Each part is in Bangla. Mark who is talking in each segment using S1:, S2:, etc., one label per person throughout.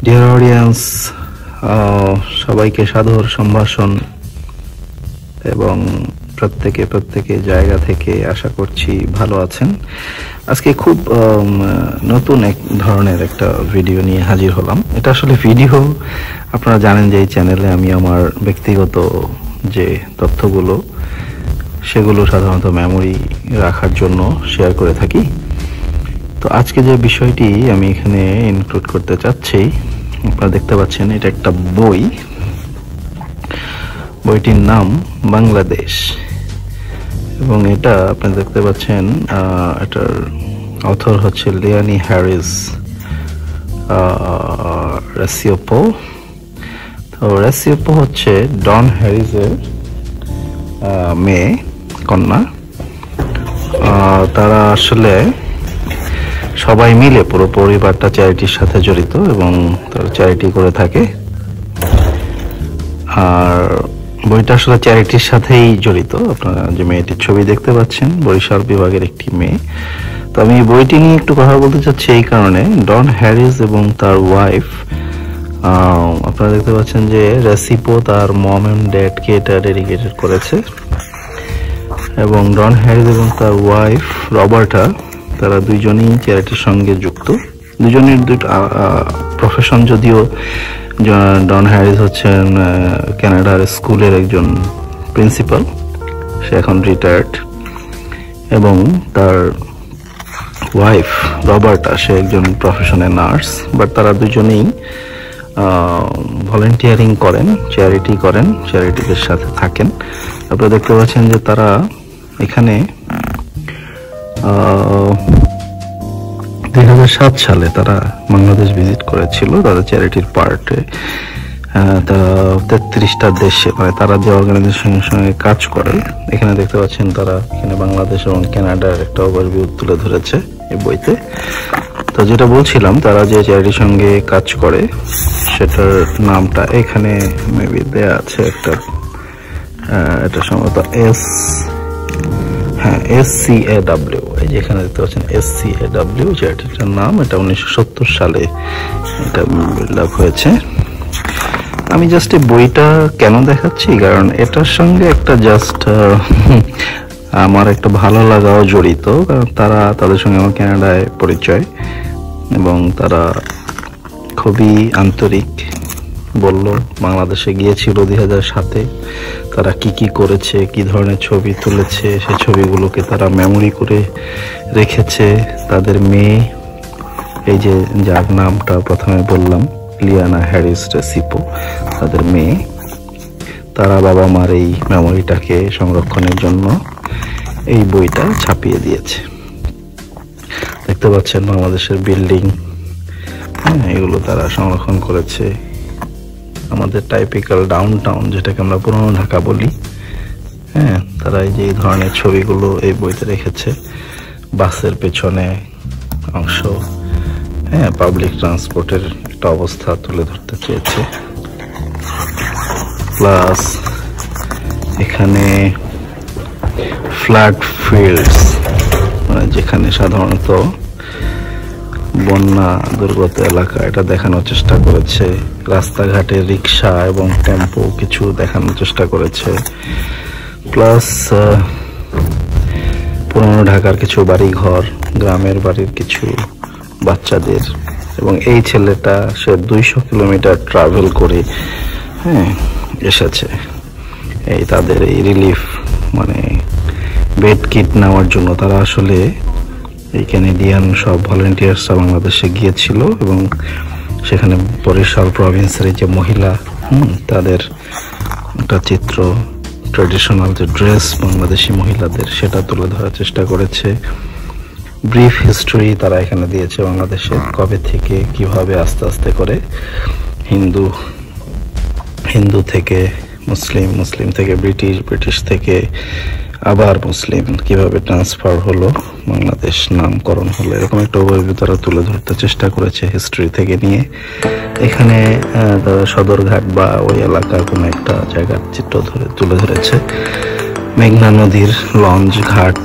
S1: ডিয়ার অডিয়েন্স, সবাইকে সাদর সম্ভাষণ এবং প্রত্যেকে জায়গা থেকে আশা করছি ভালো আছেন। আজকে খুব নতুন এক ধরনের একটা ভিডিও নিয়ে হাজির হলাম। এটা আসলে ভিডিও, আপনারা জানেন যে এই চ্যানেলে আমি আমার ব্যক্তিগত যে তথ্যগুলো সেগুলো সাধারণত মেমোরি রাখার জন্য শেয়ার করে থাকি। তো আজকে যে বিষয়টি আমি এখানে ইনক্লুড করতে চাচ্ছি, আপনারা দেখতে পাচ্ছেন এটা একটা বই। বইটির নাম বাংলাদেশ, এবং এটা আপনারা দেখতে পাচ্ছেন এটার অথর হচ্ছে লিয়ানি হ্যারিস রেসিওপো। তো রেসিওপো হচ্ছে ডন হ্যারিসের মেয়ে, কন্যা। তারা আসলে সবাই মিলে পুরো পরিবারটা চ্যারিটির সাথে জড়িত এবং তারা চ্যারিটি করে থাকে। আর বইটা আসলে চ্যারিটির সাথেই জড়িত। আপনারা যে মেয়েটির ছবি দেখতে পাচ্ছেন, বরিশাল বিভাগের একটি মেয়ে। তো আমি এই বইটি নিয়ে একটু কথা বলতে চাচ্ছি এই কারণে, ডন হ্যারিস এবং তার ওয়াইফ, আপনারা দেখতে পাচ্ছেন যে রেসিপো তার মম এন্ড ড্যাডকে এটা ডেডিকেটেড করেছে, এবং ডন হ্যারিস এবং তার ওয়াইফ রবার্টা, তারা দুইজনই চ্যারিটির সঙ্গে যুক্ত। দুজনের দুটো প্রফেশন, যদিও ডন হ্যারিস হচ্ছেন কানাডার স্কুলের একজন প্রিন্সিপাল, সে এখন রিটায়ার্ড, এবং তার ওয়াইফ রবার্টা, সে একজন প্রফেশনাল নার্স। বাট তারা দুজনেই ভলেন্টিয়ারিং করেন, চ্যারিটিদের সাথে থাকেন। আপনারা দেখতে পাচ্ছেন যে তারা এখানে 2007 সালে তারা বাংলাদেশ ভিজিট করেছিল তাদের চ্যারিটির পার্টে। তারা 33টা দেশে, মানে তারা যে অর্গানাইজেশনের সঙ্গে কাজ করে, এখানে দেখতে পাচ্ছেন তারা এখানে বাংলাদেশ এবং কানাডার একটা ওভারভিউ তুলে ধরেছে এই বইতে। তো যেটা বলছিলাম, তারা যে চ্যারিটির সঙ্গে কাজ করে সেটার নামটা এখানে মেবি দেয়া আছে একটা, এটা সম্ভবত SCAW। এই যে এখানে দেখতে পাচ্ছেন SCAW চ্যারিটিটার নাম। এটা 1970 সালে এটা বিল্ড আপ হয়েছে। আমি জাস্ট এই বইটা কেন দেখাচ্ছি, কারণ এটার সঙ্গে একটা জাস্ট আমার একটা ভালো লাগাও জড়িত। কারণ তাদের সঙ্গে আমার কানাডায় পরিচয়, এবং তারা খুবই আন্তরিক। বলল বাংলাদেশে গিয়েছিল 2007-এ, তারা কি করেছে, কি ধরনের ছবি তুলেছে, সেই ছবিগুলোকে তারা মেমোরি করে রেখেছে। তাদের মেয়ে, এই যে যার নামটা প্রথমে বললাম, লিয়ানা হ্যারিস রেসিপো, তাদের মেয়ে, তারা বাবা মার এই মেমোরিটাকে সংরক্ষণের জন্য এই বইটা ছাপিয়ে দিয়েছে। দেখতে পাচ্ছেন বাংলাদেশের বিল্ডিং, এগুলো তারা সংরক্ষণ করেছে। আমাদের টাইপিক্যাল ডাউনটাউন, যেটাকে আমরা পুরনো ঢাকা বলি, তারা এই যে এই ধরনের ছবিগুলো এই বইতে রেখেছে। বাসের পেছনে অংশ, পাবলিক ট্রান্সপোর্টের একটা অবস্থা তুলে ধরতে চেয়েছে। প্লাস এখানে ফ্ল্যাট ফিল্ডস, মানে যেখানে সাধারণত বন্যা দুর্গত এলাকা, এটা দেখানোর চেষ্টা করেছে। রাস্তাঘাটে রিক্সা এবং টেম্পো কিছু দেখানোর চেষ্টা করেছে। প্লাস পুরনো ঢাকার কিছু বাড়ি ঘর, গ্রামের বাড়ির কিছু বাচ্চাদের, এবং এই ছেলেটা সে 200 কিলোমিটার ট্রাভেল করে এসেছে এই তাদের এই রিলিফ, মানে বেড কিট নেওয়ার জন্য। তারা আসলে এই ক্যানাডিয়ান সব ভলেন্টিয়ার্সরা বাংলাদেশে গিয়েছিল, এবং সেখানে বরিশাল প্রভিন্সের যে মহিলা, তাদের একটা চিত্র, ট্রেডিশনাল যে ড্রেস বাংলাদেশি মহিলাদের, সেটা তুলে ধরার চেষ্টা করেছে। ব্রিফ হিস্টরি তারা এখানে দিয়েছে বাংলাদেশে কবে থেকে কিভাবে আস্তে আস্তে করে হিন্দু থেকে মুসলিম, মুসলিম থেকে ব্রিটিশ থেকে আবার মুসলিম, কিভাবে ট্রান্সফার হলো, বাংলাদেশ নামকরণ হলো, এরকম একটা ওভারভিউ তারা তুলে ধরতে চেষ্টা করেছে হিস্ট্রি থেকে নিয়ে। এখানে সদরঘাট বা ওই এলাকার কোনো একটা জায়গার চিত্র তুলে ধরেছে। মেঘনা নদীর লঞ্চ ঘাট,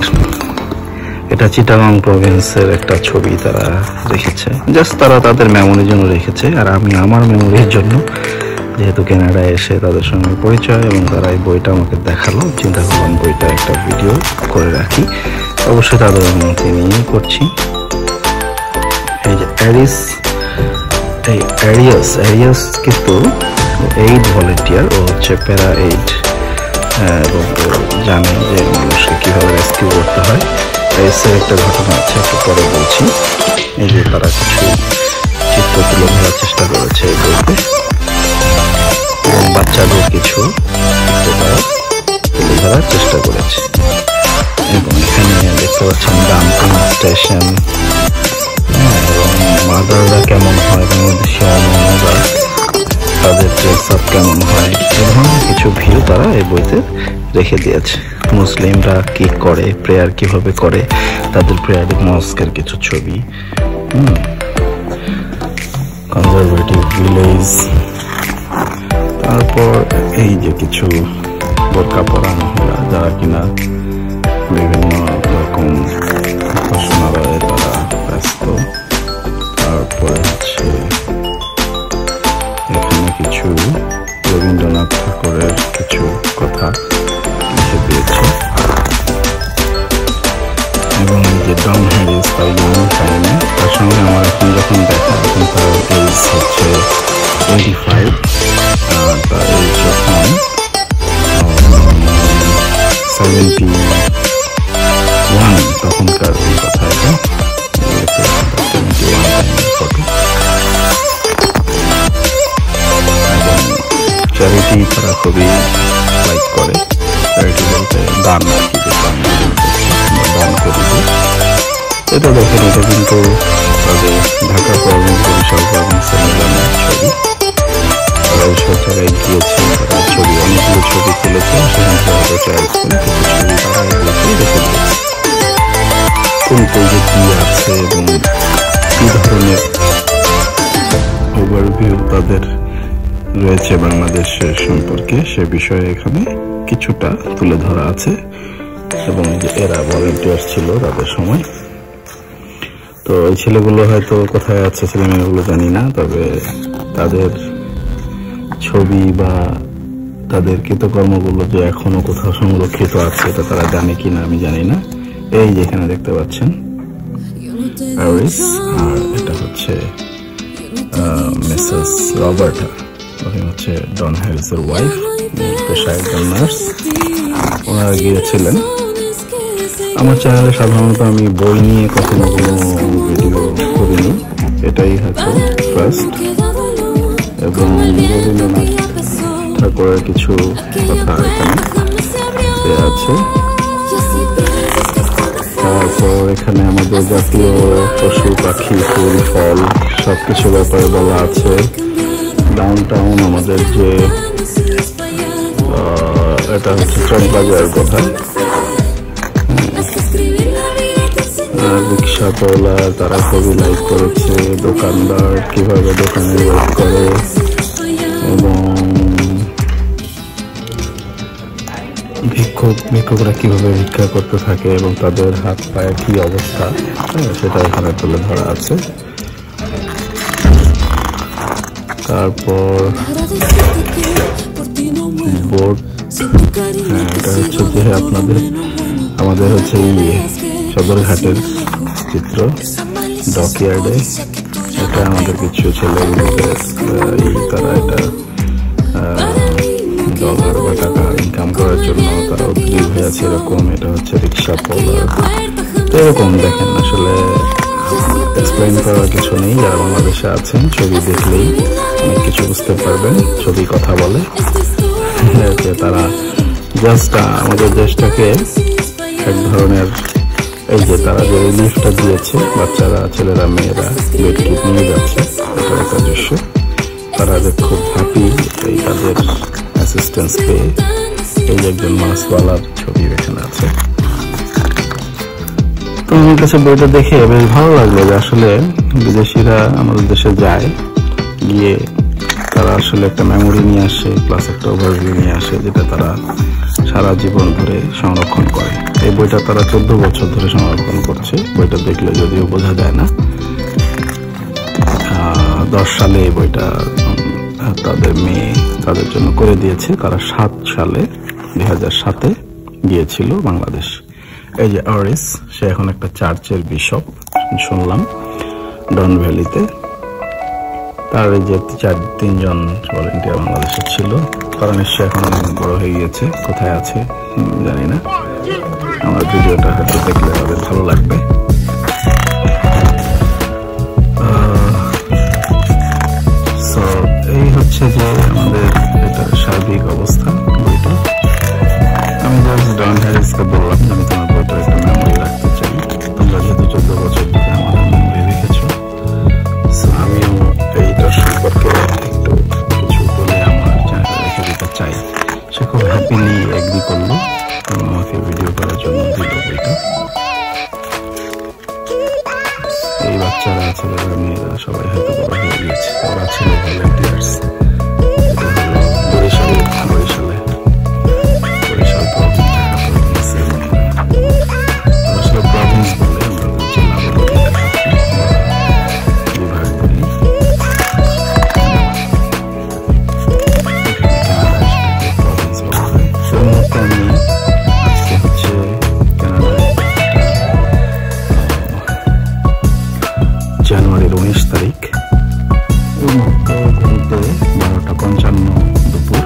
S1: এটা চিটাগং প্রভিন্সের একটা ছবি তারা রেখেছে, জাস্ট তারা তাদের মেমোরির জন্য রেখেছে। আর আমি আমার মেমোরির জন্য, যেহেতু কানাডায় এসে তাদের সঙ্গে পরিচয় এবং তারা এই বইটা আমাকে দেখালো, চিন্তা করলাম বইটা একটা ভিডিও করে রাখি। অবশ্যই তাদের অনুমতি নিয়েই করছি। এই যে অ্যারিয়াস কিন্তু 8 ভলেন্টিয়ার, ও হচ্ছে প্যারা 8 এবং জানে যে মানুষকে কিভাবে রেস্কিউ করতে হয়। এর একটা ঘটনা আছে, একটু পরে বলছি। এই যে তারা কিছু চিত্র তুলে ধরার চেষ্টা করেছে এই বইতে, এবং বাচ্চাদের কিছু চিত্র তারা তুলে ধরার চেষ্টা করেছে। এবং এখানে দেখতে পাচ্ছেন ডাম্পিং স্টেশন, এবং মাদাররা কেমন হয়, বাংলাদেশি অমনরা তাদের ড্রেস আপ কেমন হয়, এ ধরনের কিছু ভিউ তারা এই বইতে রেখে দিয়েছে। মুসলিমরা কি করে, প্রেয়ার কিভাবে করে, তাদের প্রেয়ারের মস্কের কিছু ছবি, কনজারভেটিভ ভিলেজ। তারপর এই যে কিছু বোরকা পরা মহিলা যারা কিনা বিভিন্ন রকম উপাসনালয়ে তারা ব্যস্ত। তারপরে হচ্ছে এখানে কিছু রবীন্দ্রনাথ ঠাকুরের কিছু কথা লিখে দিয়েছে। এবং এই যে ডন হ্যারিস তার ইয়াং টাইমে, তার সঙ্গে আমার এখন যখন দেখা, এখন তার এজ হচ্ছে 25, তার এজ যখন 71 তখনকার এই কথা। এটা 71 টাইমের ফটো। এবং চ্যারিটি তারা খুবই লাইক করে। চ্যারিটি বলতে দান আর কি, দান করি। এটা দেখেন, এটা কিন্তু তাদের ঢাকা প্রভিন্স, বরিশাল প্রভিন্সের মিলানের ছবি। তারা এইসব জায়গায় গিয়েছে, তারা ছবি অনেকগুলো ছবি তুলেছে, সেখান থেকে চয়েস করে কিছু ছবি তারা এগুলোকে রেখে দিয়েছে। কোন পেজে কি আছে এবং কি ধরনের ওভারভিউ তাদের রয়েছে বাংলাদেশের সম্পর্কে, সে বিষয়ে এখানে কিছুটা তুলে ধরা আছে। এবং যে এরা ভলেন্টিয়ার ছিল তাদের সময়। তো এই ছেলেগুলো হয়তো কোথায় আছে, ছেলে মেয়েগুলো জানি না, তবে তাদের ছবি বা তাদের কৃতকর্মগুলো যে এখনো কোথাও সংরক্ষিত আছে, এটা তারা জানে কিনা আমি জানি না। এই যেখানে দেখতে পাচ্ছেন প্যারিস, আর এটা হচ্ছে মিসেস রবার্টা, উনি হচ্ছে ডন হ্যারিসের ওয়াইফ, পেশায় একজন নার্স। ওনারা গিয়েছিলেন। আমার চ্যানেলে সাধারণত আমি বই নিয়ে কখনো কোনো ভিডিও করিনি, এটাই হয়তো ফার্স্ট। এবং রবীন্দ্রনাথ ঠাকুরের কিছু কথা এখানে দেওয়া আছে। তারপর এখানে আমাদের জাতীয় পশু পাখি, ফুল ফল সবকিছু ব্যাপারে বলা আছে। ডাউনটাউন আমাদের যে এটা হচ্ছে চকবাজারের কথা। রিক্সা তোলা তারা খুবই লাইক করেছে। দোকানদার কিভাবে দোকানে ওয়ার্ক করে, এবং ভিক্ষুকরা কিভাবে ভিক্ষা করতে থাকে এবং তাদের হাত পায়ে কি অবস্থা, সেটা এখানে তুলে ধরা আছে। তারপর বোর্ড, এটা হচ্ছে যে আমাদের হচ্ছে সদরঘাটের চিত্র, ডকইয়ার্ডে। এটা আমাদের কিছু ছেলেগুলোকে তারা এটা ডলার বা টাকা ইনকাম করার জন্য তারা উদ্গ্রীব হয়ে আছে এরকম। এটা হচ্ছে রিক্সা পোলার। তো এরকম দেখেন, আসলে এক্সপ্লেইন করার কিছু নেই। যারা বাংলাদেশে আছেন ছবি দেখলেই অনেক কিছু বুঝতে পারবেন। ছবি কথা বলে, তারা জাস্ট আমাদের দেশটাকে এক ধরনের, এই যে তারা যে রিলিফটা দিয়েছে, বাচ্চারা, ছেলেরা, মেয়েরা বেডকিট নিয়ে যাচ্ছে, এটা একটা দৃশ্য। তারা যে খুব হ্যাপি এই তাদের অ্যাসিস্ট্যান্স পেয়ে। এই একজন মাছওয়ালার ছবি এখানে আছে। তো আমার কাছে বইটা দেখে বেশ ভালো লাগলো যে আসলে বিদেশিরা আমাদের দেশে যায়, গিয়ে তারা আসলে একটা মেমোরি নিয়ে আসে, প্লাস একটা ওভারভিউ নিয়ে আসে, যেটা তারা সারা জীবন ধরে সংরক্ষণ করে। এই বইটা তারা 14 বছর ধরে সংরক্ষণ করছে। বইটা দেখলে যদিও বোঝা যায় না। 10 সালে এই বইটা তাদের মেয়ে তাদের জন্য করে দিয়েছে। তারা 7 সালে 2007-এ গিয়েছিল বাংলাদেশ। এই যে আরিস, সে এখন একটা চার্চের বিশপ শুনলাম ডন ভ্যালিতে। তার এই যে 3জন ভলেন্টিয়ার বাংলাদেশের ছিল, তারা নিশ্চয়ই এখন বড় হয়ে গিয়েছে। কোথায় আছে জানি না। আমার ভিডিওটা হয়তো দেখলে তাদের ভালো লাগবে। এই হচ্ছে যে আমাদের এটা সার্বিক অবস্থা বইটা। আমি জাস্ট ডন হ্যারিসকে বললাম যে আমি তোমার বইটার একটা মেমোরি রাখতে চাই। তোমরা যেহেতু 14 বছর ধরে আমাদের মেমোরি রেখেছো, আমিও এইটার সম্পর্কে একটু কিছু বলে আমার চ্যানেলে রেখে দিতে চাই। সে খুব হ্যাপিলি এগ্রি করলো এবং আমাকে ভিডিও করার জন্য দিল বইটা। এই বাচ্চারা ছেলেরা মেয়েরা সবাই হয়তো বড় হয়ে গিয়েছে। ওরা ছিল ভলেন্টিয়ার্স। এটা হলো বরিশাল প্রভিন্সের মেয়েরা। আসলে প্রভিন্স বলে, আমরা জেলা বলি, বিভাগ বলি। প্রভিন্স বলা হয়। সেই মুহূর্তে আমি আজকে হচ্ছে কানাডায় জানুয়ারির 19 তারিখ। এই মুহূর্তে ঘুরতে 12:55 দুপুর।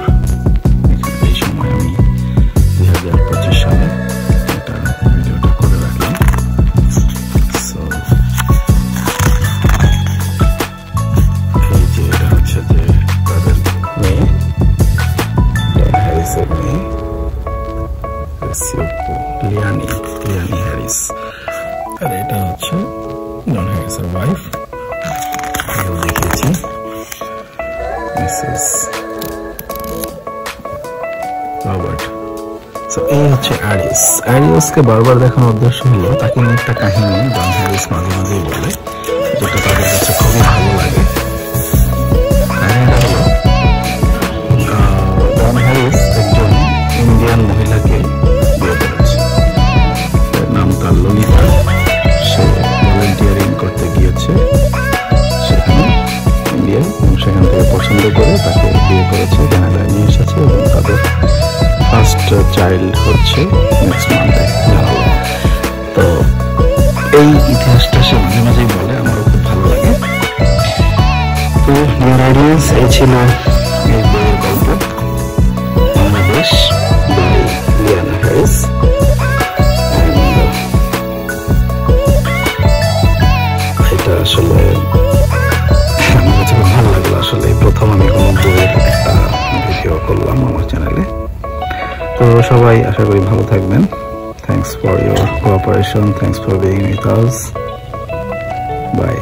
S1: এই সময় আমি 2025 সালে এটা ভিডিওটা করে রাখলাম। এই যে এটা হচ্ছে যে তাদের মেয়ে, ডন হ্যারিসের মেয়ে লিয়ানি হ্যারিস। আর এটা হচ্ছে ডন হ্যারিসের ওয়াইফ, দেখিয়েছি মিসেস রবার্ট। এই হচ্ছে আরিসকে বারবার দেখানোর উদ্দেশ্য হলো তাকে নিয়ে একটা কাহিনী ডন হ্যারিস মাঝে মাঝেই বলে, যেটা তাদের কাছে খুবই ভালো লাগে। কাহিনীটা হলো ডন হ্যারিস একজন ইন্ডিয়ান মহিলাকে বিয়ে করেছে। নাম তার ললিতা। সে ভলেন্টিয়ারিং করতে গিয়েছে সেখানে ইন্ডিয়ায়, এবং সেখান থেকে পছন্দ করে তাকে বিয়ে করেছে, কানাডায় নিয়ে এসেছে এবং তাদের ফার্স্ট চাইল্ড হচ্ছে নেক্সট মান্থে জানালো। তো এই ইতিহাসটা সে মাঝে মাঝেই বলে, আমারও খুব ভালো লাগে। তো ডিয়ার অডিয়েন্স, এই ছিল এই বইয়ের গল্প, বাংলাদেশ বাই লিয়ানা হ্যারিস। এটা আসলে আমার কাছে খুব ভালো লাগলো। আসলে প্রথম আমি কোনো বইয়ের একটা ভিডিও করলাম আমার চ্যানেলে। তো সবাই আশা করি ভালো থাকবেন। Thanks for your cooperation, thanks for being with us. By.